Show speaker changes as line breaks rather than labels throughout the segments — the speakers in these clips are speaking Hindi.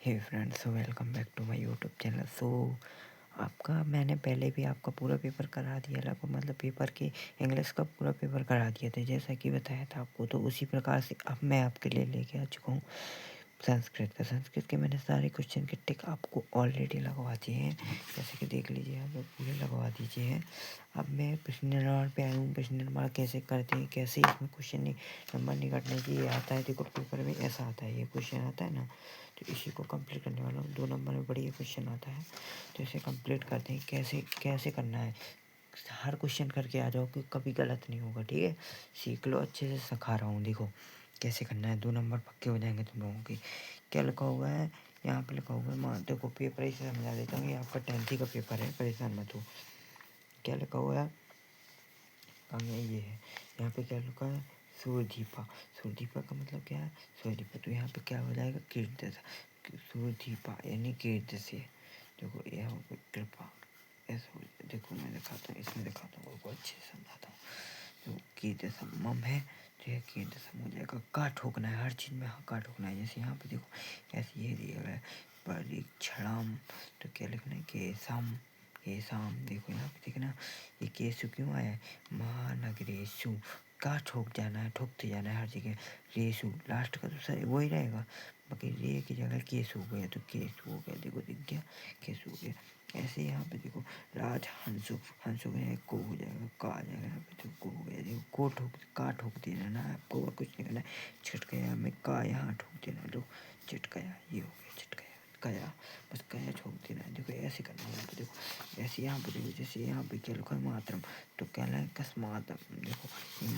Hey friends, welcome back to my YouTube channel. आपका मैंने पहले भी आपका पूरा पेपर करा दिया था, मतलब पेपर के इंग्लिश का पूरा पेपर करा दिया था जैसा कि बताया था आपको। तो उसी प्रकार से अब मैं आपके लिए लेके आ चुका हूँ संस्कृत के मैंने सारे क्वेश्चन के टिक आपको ऑलरेडी लगवा दिए हैं, जैसे कि देख लीजिए, आप पूरे लगवा दीजिए हैं। अब मैं प्रश्न निर्माण पे आया हूँ। प्रश्न निर्माण कैसे करते हैं, कैसे इसमें क्वेश्चन नंबर निकालने की ये आता है। देखो पेपर में ऐसा आता है, ये क्वेश्चन आता है ना, तो इसी को कंप्लीट करने वाला हूँ। 2 नंबर में बढ़िया क्वेश्चन आता है, तो इसे कंप्लीट करते हैं। कैसे कैसे करना है, हर क्वेश्चन करके आ जाओ कि कभी गलत नहीं होगा, ठीक है। सीख लो, अच्छे से सिखा रहा हूँ। देखो कैसे करना है, 2 नंबर पक्के हो जाएंगे तुम लोगों की। क्या लिखा हुआ है यहाँ पे? लिखा हुआ है, मान देखो पेपर ही से समझा देता हूँ। ये आपका 10th का पेपर है, परेशान मत हो। क्या लिखा हुआ है? ये है यहाँ पे। क्या लिखा है? सूर्यदीपा। सूर्यदीपा का मतलब क्या है? सूर्यदीपा, तो यहाँ पे क्या हो जाएगा? कीर्ति। सूर्यदीपा यानी कीर्ति से। देखो ये हो गई कृपा। ऐसा देखो, मैं दिखाता हूँ, इसमें दिखाता हूँ आपको, अच्छे से समझाता हूँ। तो कीर्ति मम है, तो यह कीर्ति सम हो जाएगा। का ठोकना है, हर चीज़ में हाँ का ठोकना है। जैसे यहाँ पे देखो, ऐसे ये दिया गया है परीक्षणम, तो क्या लिखना है? केसम। केसम, देखो यहाँ पे देखना, ये केसु क्यों आया है? महानगरेशु, का ठोक जाना है, ठोकते जाना है हर जगह। रेसु, लास्ट का तो सही वही रहेगा, बाकी रे की जगह केसु हो गया, तो केसु हो गया। देखो दिख गया, केसु हो गया। ऐसे यहाँ पे देखो, राज हंसु, हंसु में को हो जाएगा, का आ जाएगा यहाँ पे, तो को हो गया। देखो को ठोक, का ठोक देना ना आपको, और कुछ नहीं करना है। छटकया में का यहाँ ठोक देना, लो चटकया, ये हो गया छटकया। कया, बस कया ठोक देना है। देखो ऐसे करना है यहाँ पे। देखो ऐसे यहाँ पे देखो, जैसे यहाँ पे क्या लिखा है? मातरम, तो क्या है? कस्मातम। देखो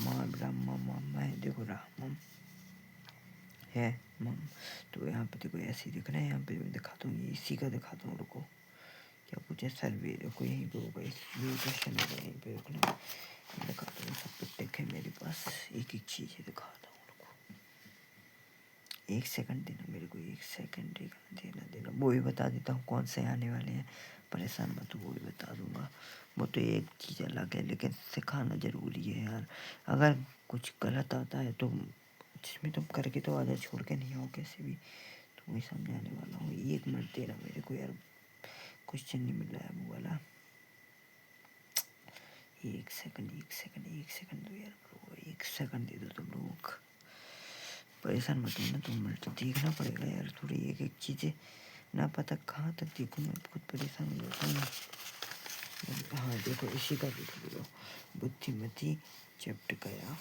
माँ ब्रह्म है, देखो रामम है मम, तो यहाँ पे देखो ऐसे ही दिख रहा है। यहाँ पे मैं दिखाता हूँ, ये इसी का दिखाता हूँ, रुको। क्या पूछे? सर्वे, देखो यहीं पे होगा, ये क्वेश्चन होगा, यहीं पे रुकना। दिखाता हूँ, सब कुछ टिक है मेरे पास, एक एक चीज़ दिखाता हूँ, रुको। 1 सेकंड देना मेरे को, 1 सेकंड देना। वो भी बता देता हूँ कौन से आने वाले हैं, परेशान मत हो, वो भी बता दूंगा। वो तो एक चीज़ अलग है, लेकिन सिखाना ज़रूरी है यार। अगर कुछ गलत आता है तो जिसमें तुम करके तो आधा छोड़ के नहीं आओ कैसे भी, तो वही समझाने वाला हूँ। 1 मिनट देना मेरे को यार, क्वेश्चन नहीं मिल रहा है वो वाला। 1 सेकंड, 1 सेकंड, 1 सेकंड दो यार ब्रो, 1 सेकंड दे दो तुम लोग। परेशान मत होना, 2 मिनट तो देखना पड़ेगा यार, थोड़ी एक एक चीज़ें ना पता कहाँ तक देखूँ, मैं खुद परेशान हो जाता हूँ। हाँ देखो, इसी का देखो, बुद्धिमती चपट गया,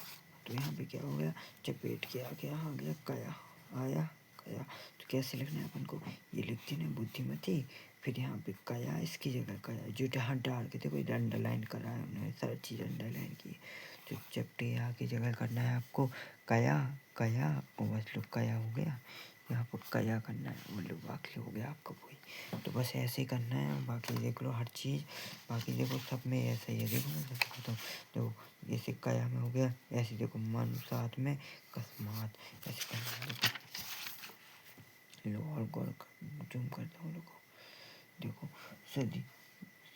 तो यहाँ पे क्या हो गया? चपेट के आ गया, आ गया कया, आया कया। तो कैसे लिखना है अपन को? ये लिखते हैं बुद्धिमती, फिर यहाँ पे कया, इसकी जगह कया, जो जहाँ डाल के देखो अंडरलाइन करा है उन्होंने, सारी चीज़ अंडरलाइन की। तो चपटे यहाँ की जगह करना है आपको कया, कया, और बस लो कया हो गया। यहाँ पर कया करना है, मतलब बाकी हो गया आपका वही। तो बस ऐसे ही करना है, बाकी देख लो हर चीज़। बाकी देखो सब में ऐसा ही है, देखो मैं बताता हूँ। देखो जैसे कया में हो गया, ऐसे देखो मन साथ में कस्मात, ऐसे करना है। लो और गौर जूम करता हूँ, देखो सदी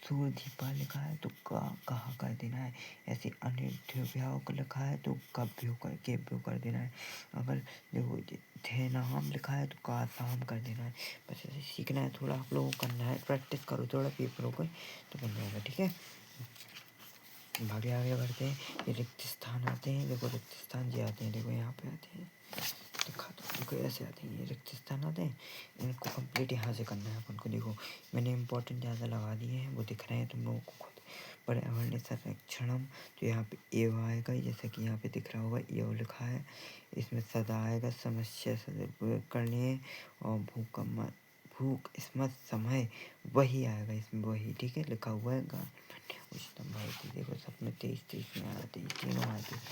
सूर्यदीपा लिखा है तो का कहा कर देना है। ऐसे अनिर्ध्य को लिखा है तो कभ्यो कर केभ्यो कर देना है। अगर देखो थे नाम लिखा है तो का शाम कर देना है। बस ऐसे सीखना है, थोड़ा आप लोगों को करना है, प्रैक्टिस करो थोड़ा पेपरों को, तो बन जाएगा, ठीक है। आगे बढ़ते हैं। ये रिक्त स्थान आते हैं, देखो रिक्त स्थान जी आते हैं, देखो यहाँ पे आते हैं, दिखाता हूँ। देखो ऐसे आते हैं, ये रिक्त स्थान आते हैं, इनको कंप्लीट यहाँ से करना है अपन को। देखो मैंने इंपॉर्टेंट ज़्यादा लगा दिए हैं, वो दिख रहे हैं तुम लोगों को खुद। पर्यावरण संरक्षणम, तो यहाँ पे एव आएगा, जैसा कि यहाँ पे दिख रहा होगा एव लिखा है। इसमें सदा आएगा, समस्या सदुपयोग करने, और भूकंप भूख स्मत समय वही आएगा इसमें, वही, ठीक है, लिखा हुआ है। उच्चतम भारती, देखो सब में 23 में आते हैं, तीनों आते हैं,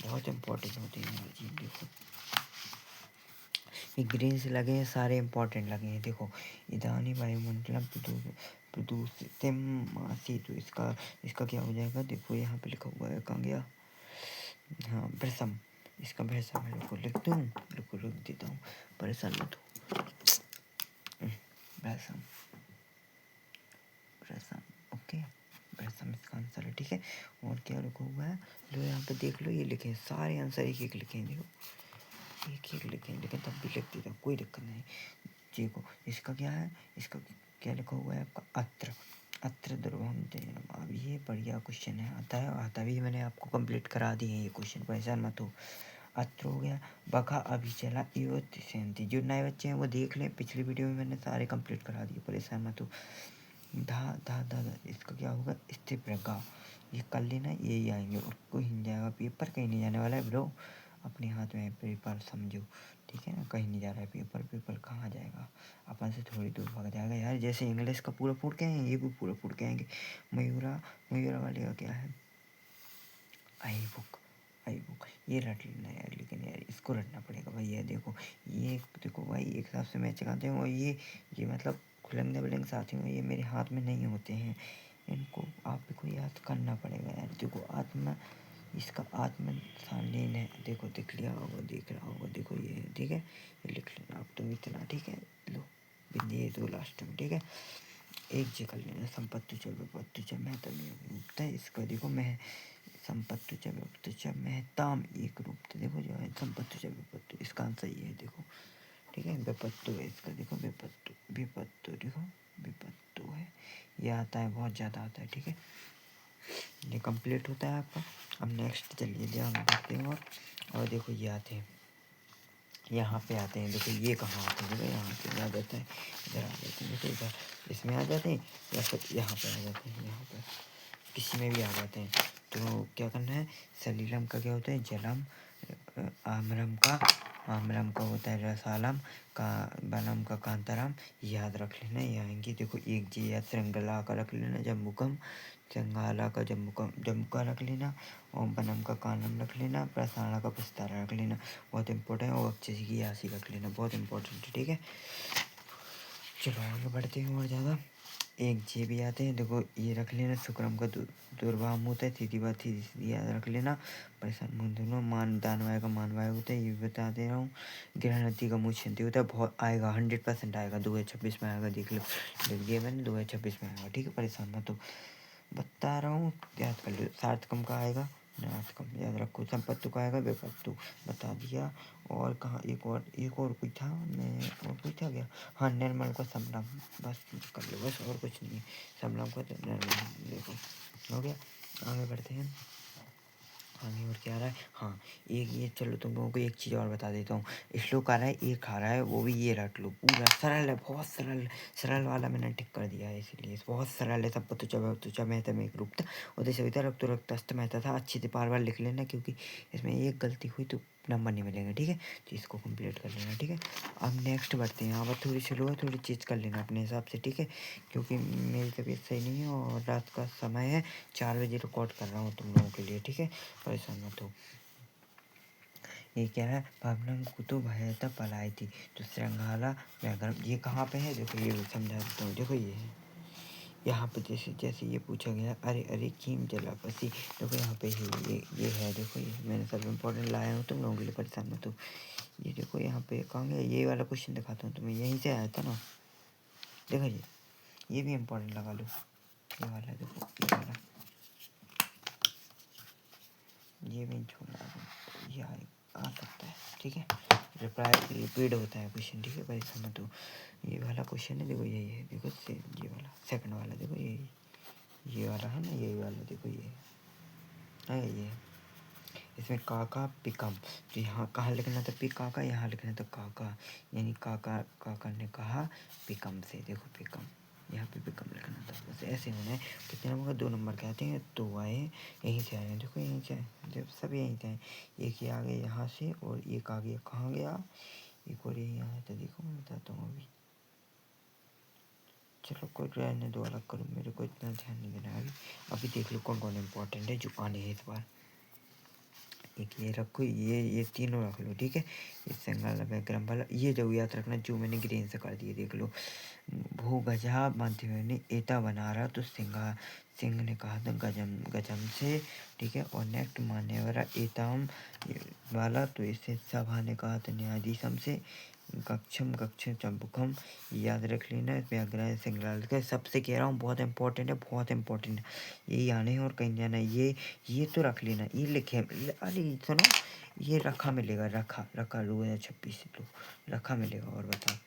बहुत इंपॉर्टेंट होते हैं ये चीज़। देखो ये ग्रीन से लगे हैं, सारे इंपॉर्टेंट लगे हैं। देखो इदानी वायुमंडलम प्रदूषितम आसी, तो इसका इसका क्या हो जाएगा? देखो यहाँ पे लिखा हुआ है, कहाँ गया? हाँ भ्रसम, इसका भ्रसम है, रुको लिख दूँ, रुको लिख देता हूँ, परेशान मत हो। भ्रसम, भ्रसम, ओके, भ्रसम इसका आंसर है, ठीक है। और क्या लिखा हुआ है? लो यहाँ पे देख लो, ये लिखे हैं सारे आंसर, एक एक लिखे हैं, देखो एक एक लिखे हैं, लेकिन तब भी लिख देता, कोई दिक्कत नहीं। देखो इसका क्या है, इसका क्या लिखा हुआ है आपका अत्र, अत्र ध्रुवम तेनम। अब ये बढ़िया क्वेश्चन है, आता भी मैंने आपको कंप्लीट करा दिए हैं ये क्वेश्चन, परेशान मत हो। अत्र हो गया, बका अभी चला इव तिष्ठन्ति। जो नए बच्चे हैं वो देख लें, पिछली वीडियो में मैंने सारे कंप्लीट करा दिए, परेशान मत हो। धा धा धा धा, इसका क्या होगा स्थिर प्रज्ञा, ये कर लेना, यही आएंगे और कोई नहीं जाएगा, पेपर कहीं नहीं जाने वाला है ब्रो, अपने हाथ में पेपर समझो, ठीक है ना, कहीं नहीं जा रहा है पेपर, पेपर कहाँ जाएगा, अपन से थोड़ी दूर भाग जाएगा यार। जैसे इंग्लिश का पूरा फूट के हैं, ये भी पूरा फूट के आएंगे। मयूरा, मयूरा वाले का क्या है, आई बुक, आई बुक, ये रट लेना यार, लेकिन यार इसको रटना पड़ेगा भाई। ये देखो भाई, एक हिसाब से मैं चलाते हूँ, और ये मतलब खुलंग बिलंग साथी हूँ, ये मेरे हाथ में नहीं होते हैं, इनको आप को याद करना पड़ेगा यार। देखो आत्मा, इसका आत्म सालीन है, देखो देख लिया होगा, देख रहा होगा, देखो ये है, ठीक है, ये लिख लेना आप तुम इतना, ठीक है। लो बिंदी ये दो लास्ट में, ठीक है, एक जी कर लेना, संपत्ति च विपत्ति च महता में रूपता है इसका, देखो मैं संपत्ति च विपत्ति च महताम एक रूप, देखो जो है संपत्ति च विपत्ति, इसका आंसर ये है, देखो ठीक है। विपत्तु है इसका, देखो विपत्तु, विपत्तु देखो विपत्तु है, ये आता है, बहुत ज़्यादा आता है, ठीक है। ये कंप्लीट होता है आपका। अब नेक्स्ट चलिए ध्यान रखते हैं, और देखो ये आते हैं, यहाँ पे आते हैं, देखो ये कहाँ आते हैं, देखो यहाँ पे आ जाता है, इधर आ जाते हैं, देखो इधर इसमें आ जाते हैं, या फिर यहाँ पे आ जाते हैं, यहाँ पर किसी में भी आ जाते हैं। तो क्या करना है, सलीलम का क्या होता है जलम, आम्रम का होता है रसालम, का बनम का कांताराम, याद रख लेना ये आएंगे। देखो एक जी या श्रृंगला का रख लेना, जम्बुकम श्रृंगाला का जम्बू का रख लेना, और बनम का कानम रख लेना, प्रसारणा का प्रस्तारा रख लेना, बहुत इंपॉर्टेंट है, और अक्षय की यासी रख लेना, बहुत इंपॉर्टेंट है, ठीक है। चलो आगे बढ़ते हैं और ज़्यादा, एक जे भी आते हैं, देखो ये रख लेना, शुक्रम का दुर्वाम होता है, थी बात थी याद रख लेना, परेशान दोनों, मान दानवाय का मानवाय होता है, ये भी बता दे रहा हूँ। ग्रहणति का मुझती होता है, बहुत आएगा, 100% आएगा, 2026 में आएगा, देख लो ये मैंने 2026 में आएगा, ठीक है, परेशान मत हो, बता रहा हूँ याद कर लो। सार्थकम का आएगा, नार्थकम याद रखो, संपत्तु का आएगा, विपत्तु बता दिया, और कहाँ एक और कोई था, मैं और कोई था क्या, हाँ निर्मल का समलम, बस कर लो बस, और कुछ नहीं है, समलम का निर्मल, देखो हो गया। आगे बढ़ते हैं, आगे और क्या आ रहा है, हाँ एक ये, चलो तुम लोगों को एक चीज़ और बता देता हूँ, श्लोक आ रहा है, एक आ रहा है, वो भी ये रट लो, पूरा सरल है, बहुत सरल, सरल वाला मैंने टिक कर दिया है, इसीलिए बहुत सरल है। सब तुचा महता में एक रूप था, उदय सविता रक्त रक्त अस्त महता था, अच्छी से बार बार लिख लेना, क्योंकि इसमें एक गलती हुई तो नंबर नहीं मिलेगा, ठीक है, तो इसको कंप्लीट कर लेना, ठीक है। अब नेक्स्ट बढ़ते हैं, यहाँ पर थोड़ी स्लो है, थोड़ी चीज़ कर लेना अपने हिसाब से, ठीक है, क्योंकि मेरी तबीयत सही नहीं है, और रात का समय है, 4 बजे रिकॉर्ड कर रहा हूँ तुम लोगों के लिए, ठीक है, परेशान मत हो। ये क्या है, भावना कुतु भयता पलाई थी, तो श्रृंगाला व्याघ्र, ये कहाँ पे है, देखो ये समझा देता हूँ, देखो ये है यहाँ पे, जैसे जैसे ये पूछा गया, अरे अरे कीम जलापसी, देखो यहाँ पे है, ये है, देखो ये मैंने सब इम्पोर्टेंट लाया हूँ तुम लोगों के लिए, परेशान मत हो। ये देखो यहाँ पे कहाँ गया, ये वाला क्वेश्चन दिखाता हूँ तुम्हें, यहीं से आया था ना, देखो ये भी इम्पोर्टेंट लगा लो, ये वाला देखो, ये वाला, ये भी छोड़ना, ये आ सकता है, ठीक है, रिपीट होता है क्वेश्चन, ठीक है, परेशान मत हो। ये वाला क्वेश्चन है, देखो यही है, देखो ये वाला सेकंड वाला, देखो ये वाला है ना, यही वाला देखो, ये है, ये इसमें काका पिकम, तो यहाँ कहाँ लिखना था पी काका, यहाँ लिखना था काका, यानी काका, काका ने कहा पिकम से, देखो पिकम, यहाँ पे पिकम लिखना था, बस ऐसे होना है। कितने नंबर का, 2 नंबर के आते हैं, 2 आए यहीं से आए हैं, देखो यहीं से आए, जब सब यहीं से आए, एक ही आ गए यहाँ से, और एक आ गया कहाँ गया, एक और यहीं आया था, देखो मैं बताता हूँ अभी, चलो कोई रहने दो, अलग करो, मेरे को इतना ध्यान नहीं देना अभी। अभी देख लो कौन कौन इम्पोर्टेंट है जो आने हैं इस बार, एक ये रखो, ये तीनों रख लो, ठीक है। ये संगाला बैकग्राम वाला, ये जो याद रखना, जो मैंने ग्रीन से कर दिए, देख लो। भू गजा मध्य ने एता बना रहा, तो सिंह ने कहा था गजम गजम से, ठीक है। और नेक्स्ट मानने वाला एताम वाला, तो इसे सभा ने कहा था न्यायाधीशम से, कक्षम कक्ष चंपुकम, याद रख लेना, व्याग्रह सिंगलाल का, सबसे कह रहा हूँ बहुत इंपॉर्टेंट है, बहुत इंपॉर्टेंट है, यही आने हैं और कहीं जाना है। ये तो रख लेना, ये लिखे, अरे सुनो, ये रखा मिलेगा, रखा रखा 2026 लो, रखा मिलेगा, और बता,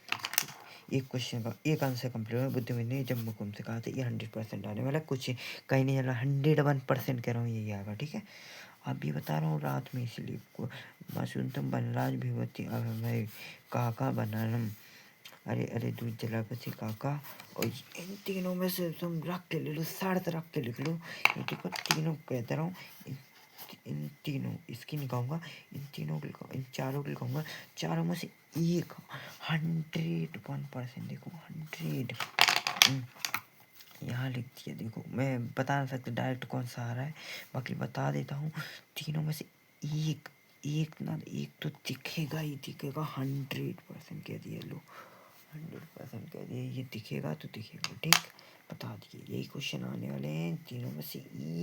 एक क्वेश्चन का एक आंसर कंप्लीट हुआ। बुद्धिमित ने जम्मू कुम से कहा था ये 100% आने वाला, कुछ कहीं नहीं चला, 101% कह रहा हूँ यही आएगा। ठीक है, अभी बता रहा हूँ रात में इसलिए को मासूमतम बनराज भीवती अभय काका बनानम अरे अरे दूध जला बसी काका। और इन तीनों में से तुम रख के ले लो, शर्त रख के लिख लो। ये देखो तीनों कहता रहा हूँ, इन तीनों इसकी निकालूंगा, इन तीनों की इन चारों की लिखाऊंगा, चारों में से एक 101%। देखो 100 यहाँ लिख दिया। देखो मैं बता नहीं सकता डायरेक्ट कौन सा आ रहा है, बाकी बता देता हूँ। तीनों में से एक एक ना एक तो दिखेगा ही दिखेगा, 100% कह दिया। लो 100% कह दिया, ये दिखेगा तो दिखेगा। ठीक, बता दिए यही क्वेश्चन आने वाले हैं। तीनों में से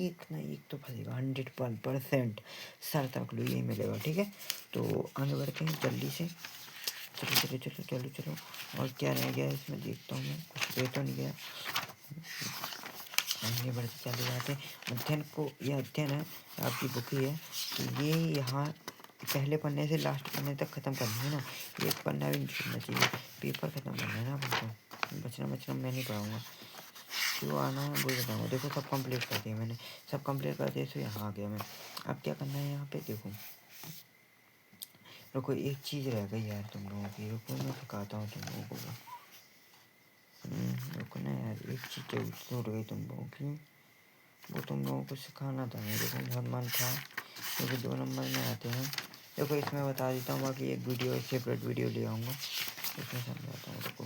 एक ना एक तो फंसेगा, 101% शर्त रख लो यही मिलेगा। ठीक है, तो आगे बढ़ते हैं जल्दी से। चलो चलो चलो चलो चलो, और क्या रह गया इसमें देखता हूँ मैं, कुछ रह तो नहीं गया। आगे बढ़ते चले जाते हैं। अध्ययन को, यह अध्ययन है आपकी बुक ही है, तो ये यहाँ पहले पन्ने से लास्ट पन्ने तक ख़त्म करनी है ना, एक पन्ना भी नहीं छूटना चाहिए, पेपर ख़त्म करना है ना अपन को। बचना मैं नहीं पढ़ाऊँगा, जो आना है वही बताऊँगा। देखो सब कंप्लीट कर दिया मैंने, सब कंप्लीट कर दिया, तो यहाँ आ गया मैं। अब क्या करना है यहाँ पे, देखो रुको एक चीज़ रह गई यार तुम लोगों की, रुको मैं सिखाता हूँ तुम लोगों को। रुको ना यार, एक चीज़ छूट गई तुम लोगों की, वो तुम लोगों को सिखाना था मेरे को, बहुत मन था, क्योंकि 2 नंबर में आते हैं। देखो इसमें बता देता हूँ, बाकी एक वीडियो सेपरेट वीडियो ले आऊँगा, इसमें समझाता हूँ। देखो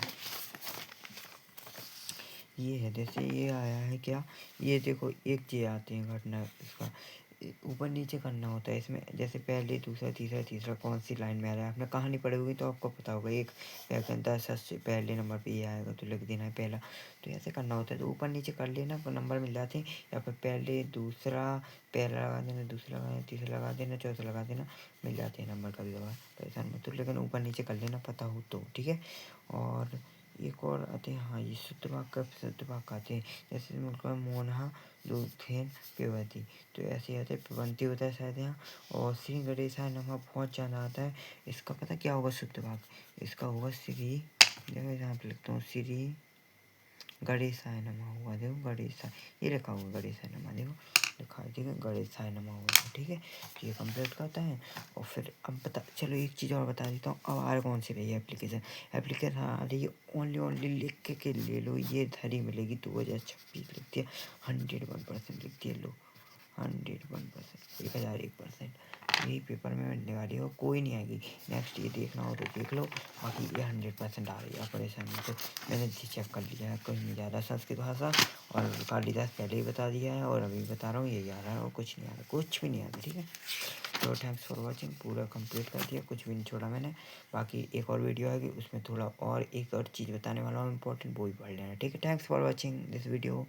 ये है, जैसे ये आया है क्या, ये देखो एक चीज़ आती है घटना, इसका ऊपर नीचे करना होता है इसमें। जैसे पहले दूसरा तीसरा तीसरा कौन सी लाइन में आ रहा है, आपने कहानी पढ़ी होगी तो आपको पता होगा। एक कहता है से पहले नंबर पे ये आएगा तो लिख देना है पहला, तो ऐसे करना होता है। तो ऊपर नीचे कर लेना तो नंबर मिल जाते हैं, या फिर पहले दूसरा पहला लगा देना, दूसरा लगा देना, तीसरा लगा देना, चौथा लगा देना, मिल जाते हैं नंबर कभी कभार, परेशान मत हो, लेकिन ऊपर नीचे कर लेना पता हो तो। ठीक है, और एक और आते हैं, हाँ ये शुद्ध वाक्य शुद्ध वाक्य आते हैं, जैसे मतलब मोनहा लुथेन पेवती, तो ऐसे आते हैं, पिबंती होता है शायद यहाँ, और श्री गणेशाय नमः बहुत ज़्यादा आता है। इसका पता क्या होगा शुद्ध वाक्य, इसका होगा श्री, देखो यहाँ पे लिखता हूँ, श्री गणेशाय नमः होगा। देखो गणेशाय ये लिखा होगा, गणेशाय नमः देखो लिखा है, ठीक है, गणेशाय नमः होगा। ठीक है, तो ये कंप्लीट करता है। और फिर अब बता, चलो एक चीज़ और बता देता हूँ, अब आ रहा कौन सी रही है एप्लीकेशन, एप्लीकेशन आ रही है ओनली लिख के ले लो, ये धरी मिलेगी 2026 लिखती है, 101% लिखती है। लो 101%, 1001%, यही पेपर में मिलने वाली हो, कोई नहीं आएगी। नेक्स्ट ये देखना हो तो देख लो, बाकी ये 100% आ रही है, परेशान मत हो। मैंने चेक कर लिया है, कहीं नहीं ज़्यादा संस्कृत भाषा, और कालिदास पहले ही बता दिया है, और अभी बता रहा हूँ यही आ रहा है, और कुछ नहीं आ रहा, कुछ भी नहीं आ रहा। ठीक है, तो थैंक्स फॉर वॉचिंग, पूरा कंप्लीट कर दिया, कुछ भी नहीं छोड़ा मैंने। बाकी एक और वीडियो आएगी, उसमें थोड़ा और एक और चीज़ बताने वाला हूँ इंपॉर्टेंट, वो भी पढ़ लेना। ठीक है, thanks for watching this video.